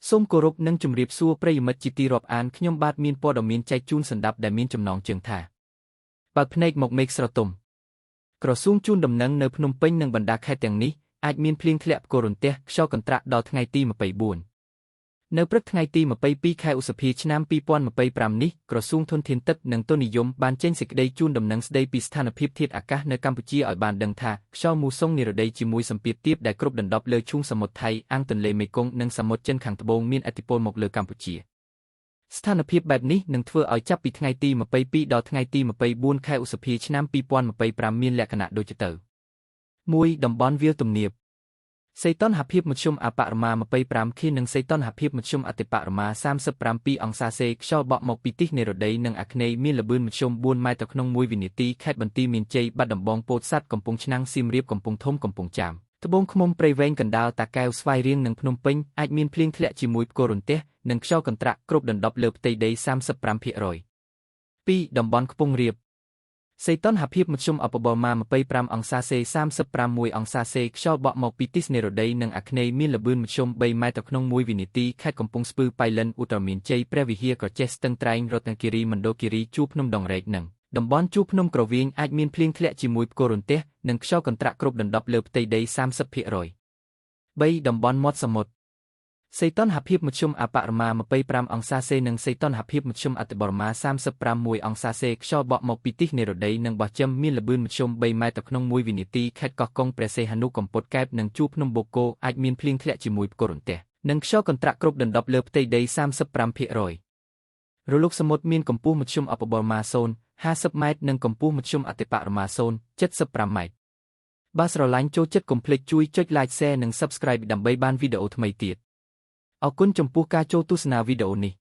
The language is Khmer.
សូមគោរពនិងជម្រាបសួរប្រិយមិត្តជាទីរាប់អានខ្ញុំបាទមានព័ត៌មានចែកជូនសម្ដាប់ដែលមានចំណងជើងថាបើកភ្នែកមកមេឃស្រទុំក្រសួងជូនដំណឹងនៅភ្នំពេញនិងបណ្ដាខេត្តទាំងនេះអាចមានភ្លៀងធ្លាក់ផ្គររន្ទះខ្យល់កន្ត្រាក់ដល់ថ្ងៃទី24នៅព្រឹកថ្ងៃទី22ខែឧសភាឆ្នាំ2025នេះក្រសួងធនធានទឹកនិងទុននិយមបានចេញសេចក្តីជូនដំណឹងស្តីពីស្ថានភាពធាតុអាកាសនៅកម្ពុជាឲ្យបានដឹងថាខ្យល់មូសុងនិរតីជាមួយសម្ពាធទាបដែលគ្របដណ្ដប់លើឈូងសមុទ្រថៃអាំងទន្លេមេគង្គនិងសមុទ្រចិនខាងត្បូងមានឥទ្ធិពលមកលើកម្ពុជាស្ថានភាពបែបនេះនឹងធ្វើឲ្យចាប់ពីថ្ងៃទី22ដល់ថ្ងៃទី24ខែឧសភាឆ្នាំ2025មានលក្ខណៈដូចទៅ1តំបន់វាលទំនាបសីតុណ្ហភាពមធ្យមអបរមា25ខែនិងសីតុណ្ហភាពមធ្យមអតិបរមា37អង្សាសេខ្យល់បក់មកពីទិសនិរតីនិងអាគ្នេយ៍មានល្បឿនមធ្យម4ម៉ែត្រក្នុង1វិនាទីខេត្តបន្ទាយមានជ័យបាត់ដំបងពោធិ៍សាត់កំពង់ឆ្នាំងសៀមរាបកំពង់ធំកំពង់ចាមត្បូងឃ្មុំព្រៃវែងកណ្ដាលតាកែវស្វាយរៀងនិងភ្នំពេញអាចមានភ្លៀងធ្លាក់ជាមួយផ្គររន្ទះនិងខ្យល់កន្ត្រាក់គ្របដណ្ដប់លើផ្ទៃដី 35% 2តំបន់ខ្ពង់រាបសីតុណ្ហភាពមធ្យមអបបរមា25អង្សាសេ36អង្សាសេខ្យល់បក់មកពីទិសនិរតីនិងអាគ្នេយ៍មានល្បឿនមធ្យម3ម៉ែត្រក្នុង1វិនាទីខេត្តកំពង់ស្ពឺប៉ៃលិនឧត្តរមានជ័យព្រះវិហារក្រចេះស្ទឹងត្រែងរតនគិរីមណ្ឌលគិរីជួរភ្នំដងរែកនិងតំបន់ជួរភ្នំក្រវៀងអាចមានភ្លៀងធ្លាក់ជាមួយផ្គររន្ទះនិងខ្យល់កន្ត្រាក់គ្របដណ្ដប់លើផ្ទៃដី 30% 3តំបន់មាត់សមុទ្រសីតុណ្ហភាពមធ្យមអបរមា25អង្សាសេនិងសីតុណ្ហភាពមធ្យមអតិបរមា36អង្សាសេខ្យល់បក់មកពីទិសនិរតីនិងបោះចំមានល្បឿនមធ្យម3ម៉ែត្រក្នុង1វិនាទីខេត្តកោះកុងព្រះសីហនុកំពតកែបនិងជួរភ្នំបូកគោអាចមានភ្លៀងធ្លាក់ជាមួយផ្គររន្ទះនិងខ្យល់កន្ត្រាក់គ្របដណ្ដប់លើផ្ទៃដី 35% រលកសមុទ្រមានកម្ពស់មធ្យមអបបរមា0.50ម៉ែត្រនិងកម្ពស់មធ្យមអតិបរមា0.75ម៉ែត្របើស្រឡាញ់ចូលចិត្តកុំភ្លេចជួយចុច Like Share និង Subscribe ដើម្បីបានវីដេអូថ្មីទៀតអរគុណចំពោះការចូលទស្សនាវីដេអូនេះ